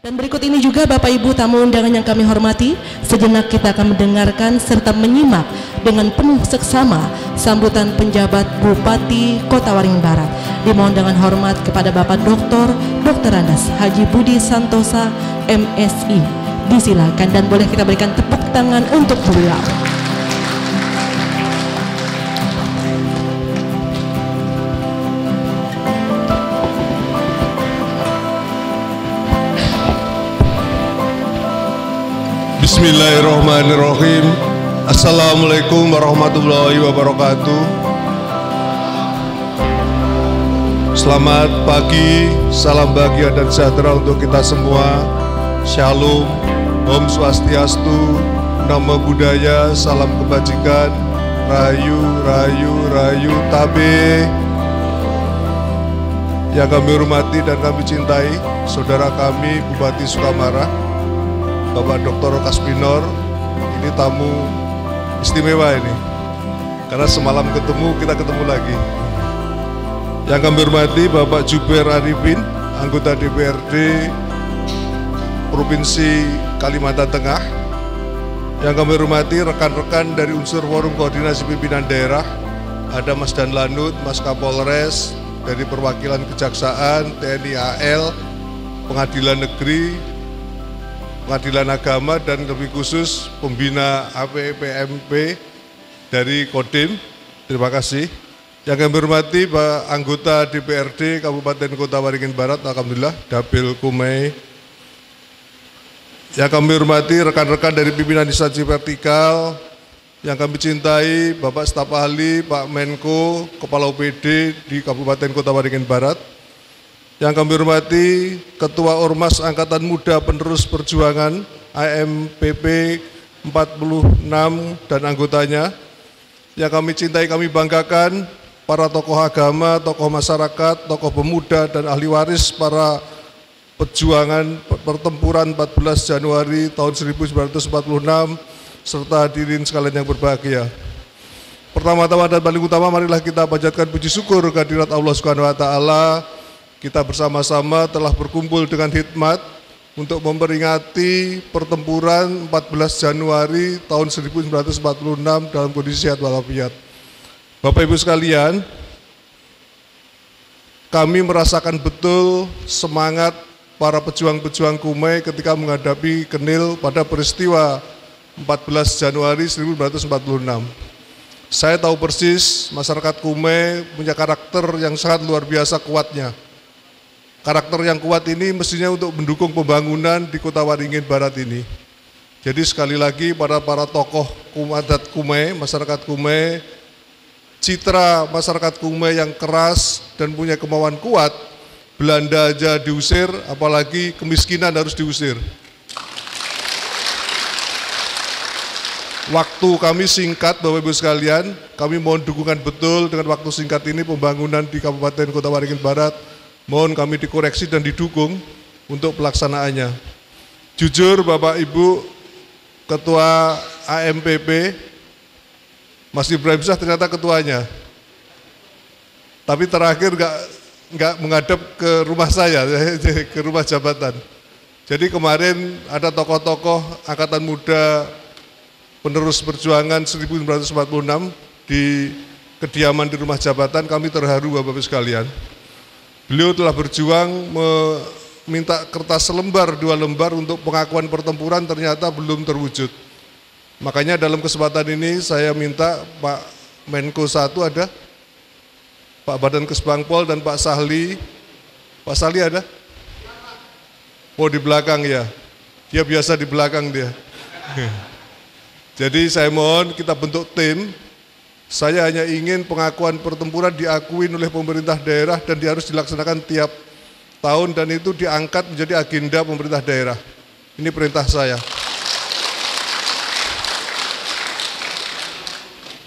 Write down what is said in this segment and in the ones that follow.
Dan berikut ini juga Bapak Ibu tamu undangan yang kami hormati, sejenak kita akan mendengarkan serta menyimak dengan penuh seksama sambutan penjabat Bupati Kota Waringin Barat. Dimohon dengan hormat kepada Bapak Dr. Andes Haji Budi Santosa MSI. Disilakan dan boleh kita berikan tepuk tangan untuk beliau. Bismillahirrahmanirrahim. Assalamualaikum warahmatullahi wabarakatuh. Selamat pagi, salam bahagia dan sejahtera untuk kita semua. Shalom, Om Swastiastu, Namo Buddhaya, salam kebajikan, Rayu, Rayu, Rayu, Tabe. Yang kami hormati dan kami cintai, saudara kami Bupati Sukamara, Bapak Dr. Kaspinor, ini tamu istimewa ini. Karena semalam ketemu, kita ketemu lagi. Yang kami hormati Bapak Jubair Arifin, anggota DPRD Provinsi Kalimantan Tengah. Yang kami hormati rekan-rekan dari unsur Forum Koordinasi Pimpinan Daerah, ada Mas Dan Lanut, Mas Kapolres, dari perwakilan Kejaksaan, TNI AL, Pengadilan Negeri, Pengadilan Agama, dan lebih khusus pembina APPMP dari Kodim. Terima kasih. Yang kami hormati Pak anggota DPRD Kabupaten Kota Waringin Barat, alhamdulillah, Dapil Kumai. Yang kami hormati rekan-rekan dari pimpinan instansi vertikal, yang kami cintai Bapak Staf Ahli, Pak Menko, Kepala UPD di Kabupaten Kota Waringin Barat. Yang kami hormati Ketua Ormas Angkatan Muda Penerus Perjuangan AMPP 46 dan anggotanya. Yang kami cintai, kami banggakan para tokoh agama, tokoh masyarakat, tokoh pemuda dan ahli waris para perjuangan pertempuran 14 Januari tahun 1946 serta hadirin sekalian yang berbahagia. Pertama-tama dan paling utama, marilah kita panjatkan puji syukur kehadirat Allah Subhanahu wa taala. Kita bersama-sama telah berkumpul dengan hikmat untuk memperingati pertempuran 14 Januari tahun 1946 dalam kondisi sehat walafiat. Bapak Ibu sekalian, kami merasakan betul semangat para pejuang-pejuang Kumai ketika menghadapi Kenil pada peristiwa 14 Januari 1946. Saya tahu persis masyarakat Kumai punya karakter yang sangat luar biasa kuatnya. Karakter yang kuat ini mestinya untuk mendukung pembangunan di Kota Waringin Barat ini. Jadi sekali lagi para tokoh adat Kumai, masyarakat Kumai, citra masyarakat Kumai yang keras dan punya kemauan kuat, Belanda aja diusir, apalagi kemiskinan harus diusir. Waktu kami singkat, Bapak Ibu sekalian, kami mohon dukungan betul dengan waktu singkat ini pembangunan di Kabupaten Kota Waringin Barat. Mohon kami dikoreksi dan didukung untuk pelaksanaannya. Jujur Bapak Ibu, Ketua AMPP, Mas Ibrahim Syah ternyata ketuanya. Tapi terakhir nggak menghadap ke rumah saya, ke rumah jabatan. Jadi kemarin ada tokoh-tokoh Angkatan Muda Penerus Perjuangan 1946 di kediaman di rumah jabatan, kami terharu Bapak Ibu sekalian. Beliau telah berjuang meminta kertas selembar, 2 lembar untuk pengakuan pertempuran, ternyata belum terwujud. Makanya dalam kesempatan ini saya minta Pak Menko 1 ada, Pak Badan Kesbangpol dan Pak Sahli. Pak Sahli ada? Oh di belakang ya, dia biasa di belakang dia. Jadi saya mohon kita bentuk tim. Saya hanya ingin pengakuan pertempuran diakui oleh pemerintah daerah dan dia harus dilaksanakan tiap tahun dan itu diangkat menjadi agenda pemerintah daerah. Ini perintah saya.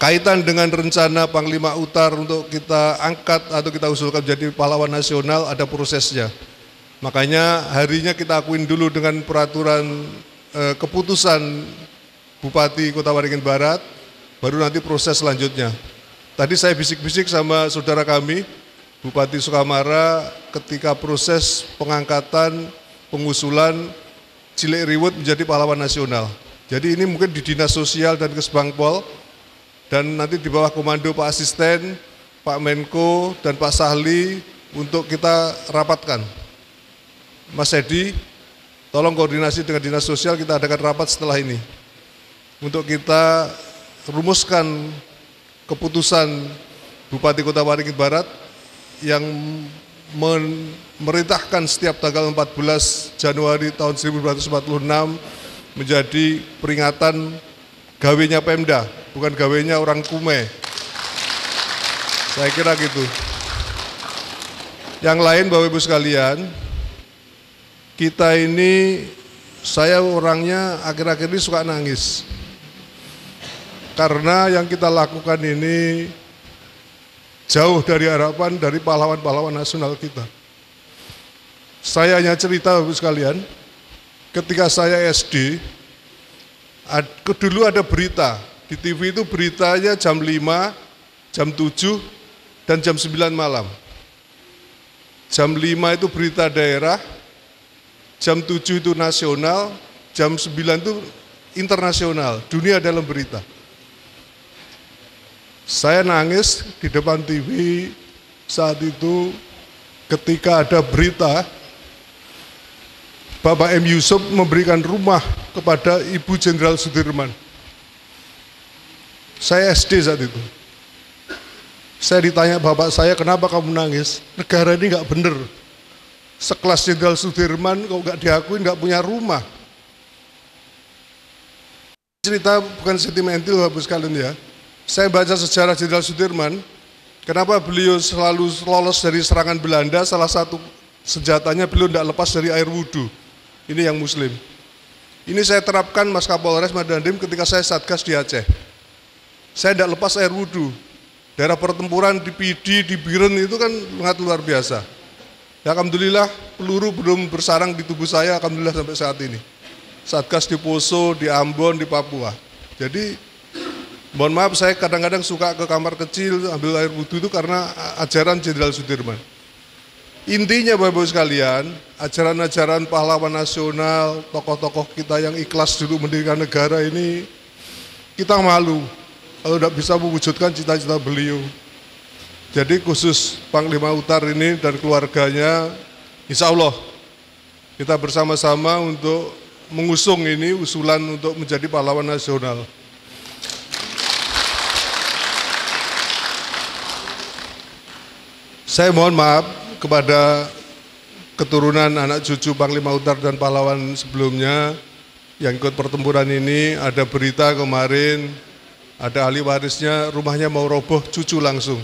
Kaitan dengan rencana Panglima Utar untuk kita angkat atau kita usulkan menjadi pahlawan nasional ada prosesnya. Makanya harinya kita akuin dulu dengan peraturan keputusan Bupati Kota Waringin Barat, baru nanti proses selanjutnya. Tadi saya bisik-bisik sama saudara kami, Bupati Sukamara, ketika proses pengangkatan pengusulan Cilik Riwut menjadi pahlawan nasional. Jadi ini mungkin di Dinas Sosial dan Kesbangpol, dan nanti di bawah komando Pak Asisten, Pak Menko, dan Pak Sahli untuk kita rapatkan. Mas Edi, tolong koordinasi dengan Dinas Sosial, kita adakan rapat setelah ini untuk kita rumuskan keputusan Bupati Kota Waringin Barat yang memerintahkan setiap tanggal 14 Januari tahun 1946 menjadi peringatan gawenya Pemda, bukan gawenya orang Kume. Saya kira gitu. Yang lain Bapak Ibu sekalian, kita ini, saya orangnya akhir-akhir ini suka nangis. Karena yang kita lakukan ini jauh dari harapan dari pahlawan-pahlawan nasional kita. Saya hanya cerita Bapak sekalian, ketika saya SD, dulu ada berita, di TV itu beritanya jam 5, jam 7, dan jam 9 malam. Jam 5 itu berita daerah, jam 7 itu nasional, jam 9 itu internasional, dunia dalam berita. Saya nangis di depan TV saat itu ketika ada berita Bapak M. Yusuf memberikan rumah kepada Ibu Jenderal Sudirman. Saya SD saat itu. Saya ditanya bapak saya, kenapa kamu nangis? Negara ini nggak bener. Sekelas Jenderal Sudirman kok nggak diakuin, nggak punya rumah. Cerita bukan sentimental Bapak sekalian ya. Saya baca sejarah Jenderal Sudirman, kenapa beliau selalu lolos dari serangan Belanda, salah satu senjatanya beliau tidak lepas dari air wudhu. Ini yang muslim. Ini saya terapkan Mas Kapolres Madandim ketika saya Satgas di Aceh. Saya tidak lepas air wudhu. Daerah pertempuran di Pidi, di Biren itu kan sangat luar biasa. Ya, alhamdulillah peluru belum bersarang di tubuh saya, alhamdulillah sampai saat ini. Satgas di Poso, di Ambon, di Papua. Jadi mohon maaf, saya kadang-kadang suka ke kamar kecil ambil air wudhu itu karena ajaran Jenderal Sudirman. Intinya Bapak-Ibu sekalian, ajaran-ajaran pahlawan nasional, tokoh-tokoh kita yang ikhlas dulu mendirikan negara ini, kita malu kalau tidak bisa mewujudkan cita-cita beliau. Jadi khusus Panglima Utar ini dan keluarganya, insya Allah kita bersama-sama untuk mengusung ini usulan untuk menjadi pahlawan nasional. Saya mohon maaf kepada keturunan anak cucu Panglima Utar dan pahlawan sebelumnya yang ikut pertempuran ini. Ada berita kemarin, ada ahli warisnya rumahnya mau roboh, cucu langsung.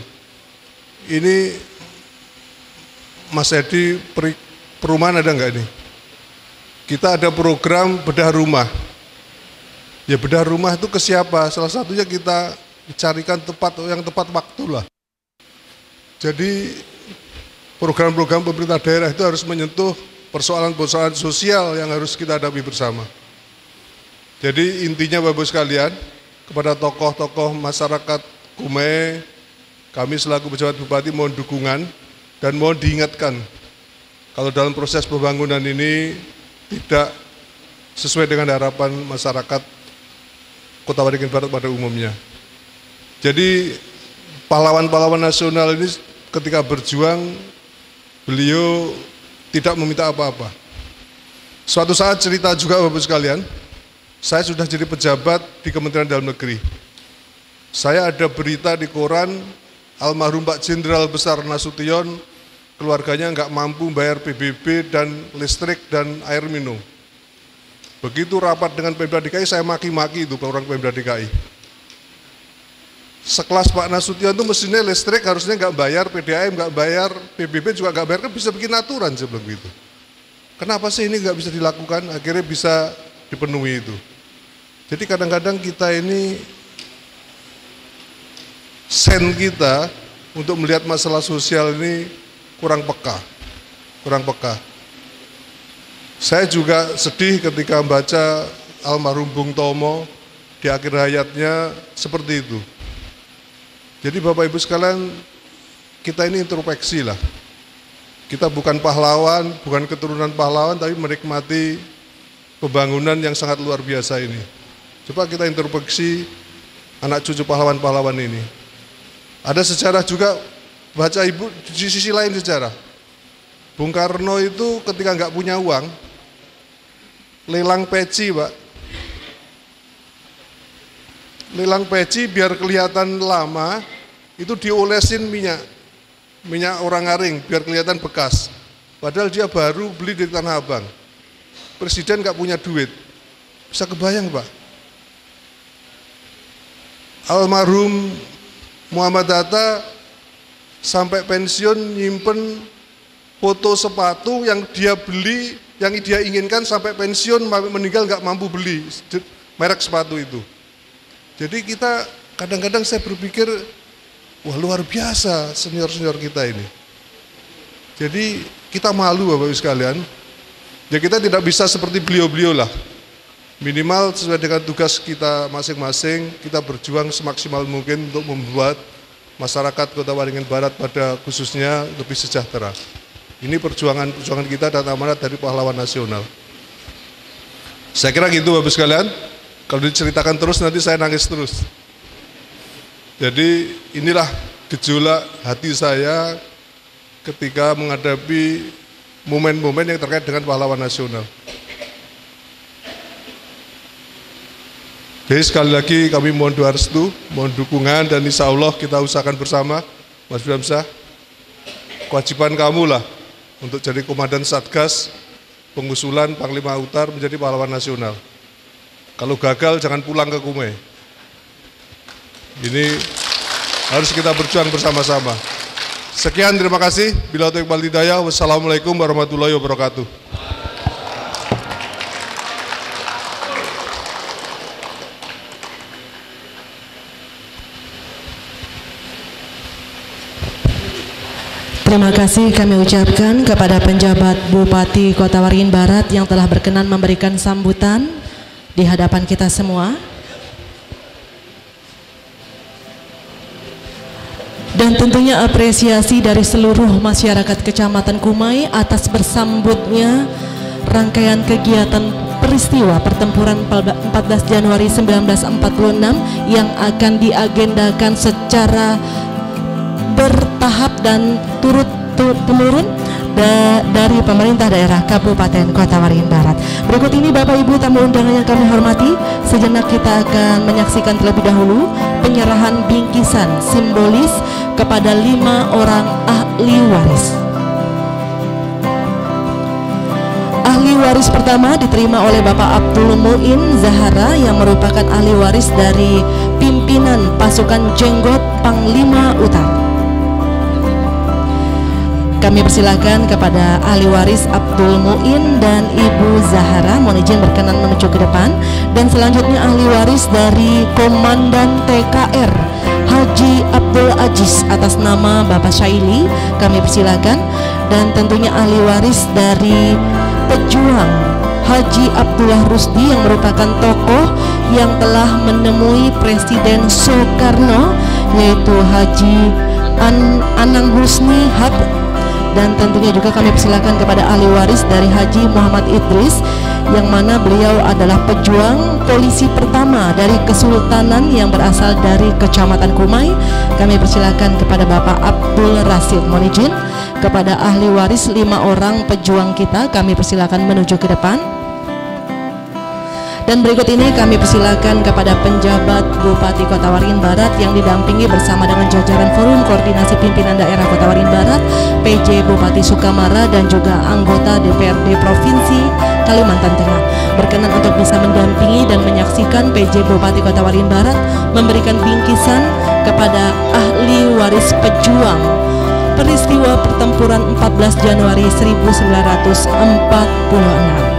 Ini Mas Edi, perumahan ada enggak ini? Kita ada program bedah rumah. Ya bedah rumah itu ke siapa? Salah satunya kita carikan tempat yang tepat waktu lah. Jadi program-program pemerintah daerah itu harus menyentuh persoalan-persoalan sosial yang harus kita hadapi bersama. Jadi intinya Bapak sekalian, kepada tokoh-tokoh masyarakat Kume, kami selaku pejabat bupati mohon dukungan dan mohon diingatkan kalau dalam proses pembangunan ini tidak sesuai dengan harapan masyarakat Kota Waringin Barat pada umumnya. Jadi pahlawan-pahlawan nasional ini ketika berjuang, beliau tidak meminta apa-apa. Suatu saat cerita juga Bapak sekalian, saya sudah jadi pejabat di Kementerian Dalam Negeri. Saya ada berita di koran, almarhum Pak Jenderal Besar Nasution, keluarganya nggak mampu bayar PBB dan listrik dan air minum. Begitu rapat dengan Pemda DKI, saya maki-maki itu orang Pemda DKI. Sekelas Pak Nasution itu mestinya listrik harusnya nggak bayar, PDAM nggak bayar, PBB juga nggak bayar, kan bisa bikin aturan sebelum itu. Kenapa sih ini nggak bisa dilakukan? Akhirnya bisa dipenuhi itu. Jadi kadang-kadang kita ini sen kita untuk melihat masalah sosial ini kurang peka. Saya juga sedih ketika membaca almarhum Bung Tomo di akhir hayatnya seperti itu. Jadi Bapak Ibu sekalian, kita ini introspeksi lah. Kita bukan pahlawan, bukan keturunan pahlawan, tapi menikmati pembangunan yang sangat luar biasa ini. Coba kita introspeksi anak cucu pahlawan-pahlawan ini. Ada sejarah juga, baca Ibu di sisi lain sejarah. Bung Karno itu ketika nggak punya uang, lelang peci, Pak. Lelang peci biar kelihatan lama, itu diolesin minyak orang-aring biar kelihatan bekas. Padahal dia baru beli di Tanah Abang. Presiden nggak punya duit. Bisa kebayang, Pak. Almarhum Muhammad Hatta sampai pensiun nyimpen foto sepatu yang dia beli, yang dia inginkan sampai pensiun, meninggal nggak mampu beli merek sepatu itu. Jadi kita kadang-kadang saya berpikir, wah luar biasa senior-senior kita ini. Jadi kita malu Bapak Ibu sekalian, ya kita tidak bisa seperti beliau-beliau lah. Minimal sesuai dengan tugas kita masing-masing, kita berjuang semaksimal mungkin untuk membuat masyarakat Kota Waringin Barat pada khususnya lebih sejahtera. Ini perjuangan kita dan amanat dari pahlawan nasional. Saya kira gitu Bapak sekalian, kalau diceritakan terus nanti saya nangis terus. Jadi inilah gejolak hati saya ketika menghadapi momen-momen yang terkait dengan pahlawan nasional. Jadi sekali lagi kami mohon doa restu, mohon dukungan, dan insya Allah kita usahakan bersama, Mas Bramsyah, kewajiban kamu lah untuk jadi komandan Satgas pengusulan Panglima Utar menjadi pahlawan nasional. Kalau gagal jangan pulang ke Kume. Ini harus kita berjuang bersama-sama. Sekian, terima kasih. Bila taufiq wal hidayah. Wassalamualaikum warahmatullahi wabarakatuh. Terima kasih kami ucapkan kepada penjabat Bupati Kota Waringin Barat yang telah berkenan memberikan sambutan di hadapan kita semua. Dan tentunya apresiasi dari seluruh masyarakat Kecamatan Kumai atas bersambutnya rangkaian kegiatan peristiwa pertempuran 14 Januari 1946 yang akan diagendakan secara bertahap dan turut-temurun dari pemerintah daerah Kabupaten Kota Waringin Barat. Berikut ini Bapak Ibu tamu undangan yang kami hormati, sejenak kita akan menyaksikan terlebih dahulu penyerahan bingkisan simbolis kepada 5 orang ahli waris. Ahli waris pertama diterima oleh Bapak Abdul Muin Zahara yang merupakan ahli waris dari pimpinan pasukan Jenggot Panglima Utar. Kami persilakan kepada ahli waris Abdul Muin dan Ibu Zahara, mohon izin berkenan menuju ke depan. Dan selanjutnya ahli waris dari Komandan TKR Haji Abdul Aziz atas nama Bapak Syaili, kami persilakan. Dan tentunya ahli waris dari pejuang Haji Abdullah Rusdi yang merupakan tokoh yang telah menemui Presiden Soekarno, yaitu Haji Anang Husni Hab. Dan tentunya juga kami persilakan kepada ahli waris dari Haji Muhammad Idris yang mana beliau adalah pejuang polisi pertama dari Kesultanan yang berasal dari Kecamatan Kumai. Kami persilakan kepada Bapak Abdul Rasid. Mohon izin kepada ahli waris 5 orang pejuang kita, kami persilakan menuju ke depan. Dan berikut ini kami persilakan kepada penjabat Bupati Kota Waringin Barat yang didampingi bersama dengan jajaran Forum Koordinasi Pimpinan Daerah Kota Waringin Barat, PJ Bupati Sukamara, dan juga anggota DPRD Provinsi Kalimantan Tengah, berkenan untuk bisa mendampingi dan menyaksikan PJ Bupati Kota Waringin Barat memberikan bingkisan kepada ahli waris pejuang peristiwa pertempuran 14 Januari 1946.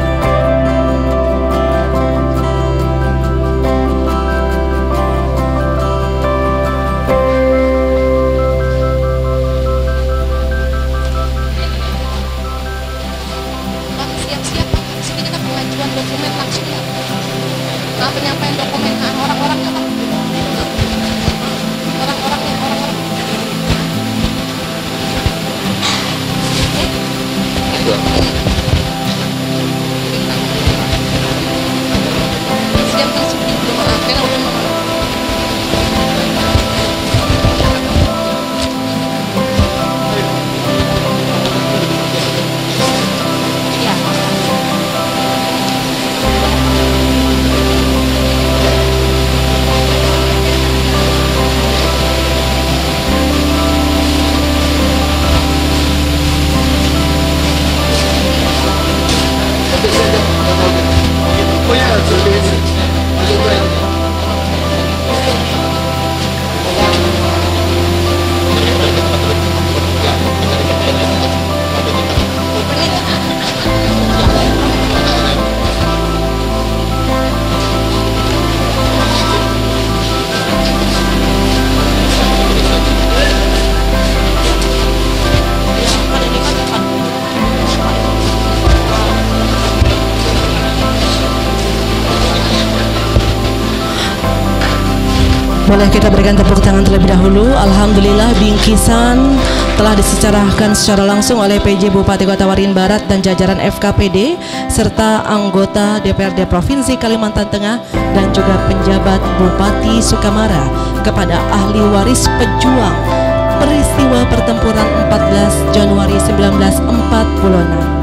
Boleh kita berikan tepuk tangan terlebih dahulu. Alhamdulillah, bingkisan telah disecarahkan secara langsung oleh PJ Bupati Kota Waringin Barat dan jajaran FKPD serta anggota DPRD Provinsi Kalimantan Tengah dan juga penjabat Bupati Sukamara kepada ahli waris pejuang peristiwa pertempuran 14 Januari 1946.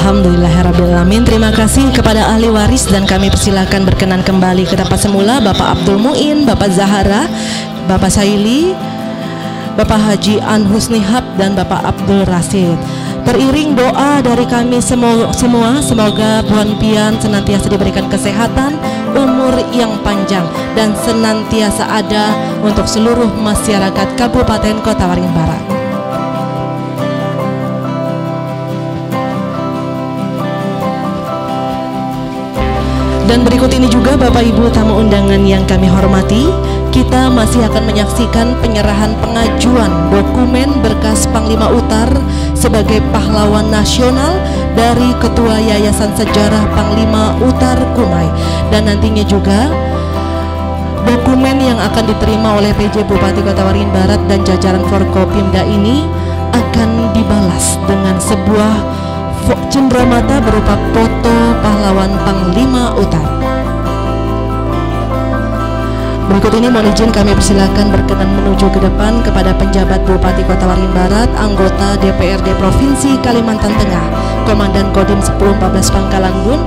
Alhamdulillahirrabbilalamin. Terima kasih kepada ahli waris dan kami persilakan berkenan kembali ke tempat semula. Bapak Abdul Muin, Bapak Zahara, Bapak Saili, Bapak Haji An Husnihab dan Bapak Abdul Rasid. Teriring doa dari kami semua, semoga Puan Pian senantiasa diberikan kesehatan, umur yang panjang dan senantiasa ada untuk seluruh masyarakat Kabupaten Kota Waringin Barat. Dan berikut ini juga Bapak Ibu tamu undangan yang kami hormati, kita masih akan menyaksikan penyerahan pengajuan dokumen berkas Panglima Utar sebagai pahlawan nasional dari Ketua Yayasan Sejarah Panglima Utar Kumai. Dan nantinya juga dokumen yang akan diterima oleh PJ Bupati Kota Waringin Barat dan jajaran Forkopimda ini akan dibalas dengan sebuah cenderamata berupa foto pahlawan Panglima Utar. Berikut ini mohon izin kami persilakan berkenan menuju ke depan kepada penjabat Bupati Kota Waringin Barat, anggota DPRD Provinsi Kalimantan Tengah, Komandan Kodim 1014 Pangkalan Bun,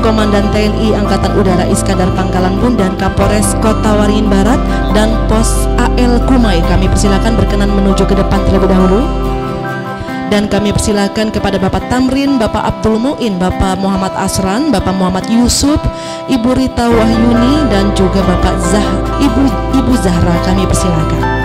Komandan TNI Angkatan Udara Iskandar Pangkalan Bun dan Kapolres Kota Waringin Barat dan Pos AL Kumai. Kami persilakan berkenan menuju ke depan terlebih dahulu. Dan kami persilakan kepada Bapak Tamrin, Bapak Abdul Muin, Bapak Muhammad Asran, Bapak Muhammad Yusuf, Ibu Rita Wahyuni dan juga Bapak Ibu Zahra. Kami persilakan.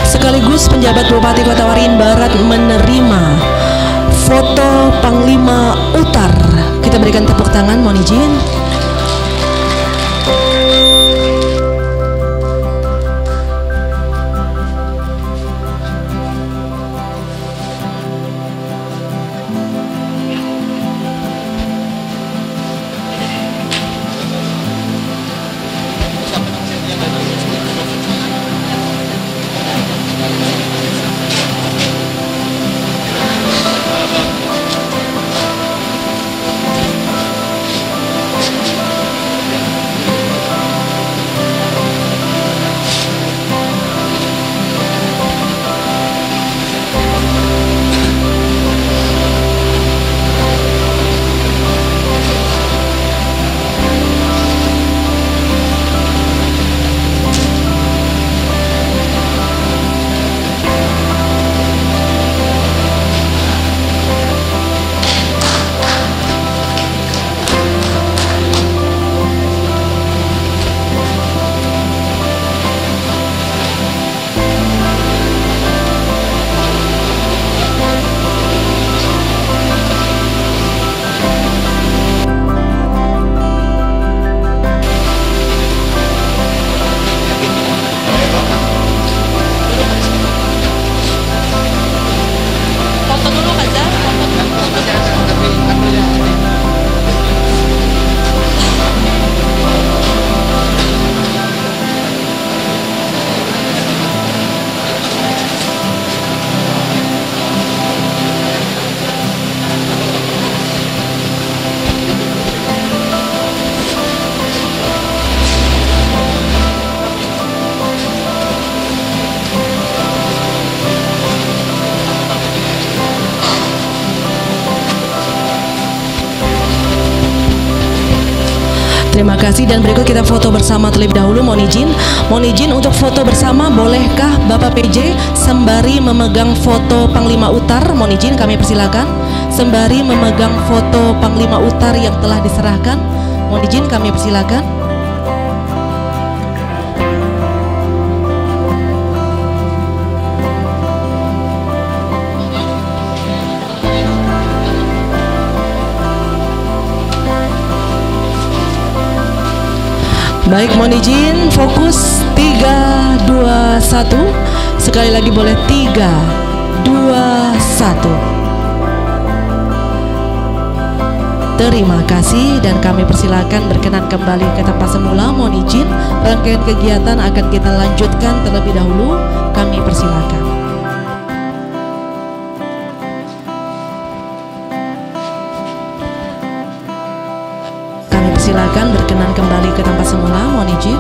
Sekaligus penjabat Bupati Kota Waringin Barat menerima foto Panglima Utar. Kita berikan tepuk tangan, mohon izin. Terima kasih, dan berikut kita foto bersama terlebih dahulu. Mohon izin untuk foto bersama. Bolehkah Bapak PJ sembari memegang foto Panglima Utar? Mohon izin kami persilakan. Sembari memegang foto Panglima Utar yang telah diserahkan, mohon izin kami persilakan. Baik, mohon izin fokus 3, 2, 1. Sekali lagi boleh 3, 2, 1. Terima kasih, dan kami persilakan berkenan kembali ke tempat semula. Mohon izin, rangkaian kegiatan akan kita lanjutkan terlebih dahulu. Kami persilakan. Silakan berkenan kembali ke tempat semula, mohon izin.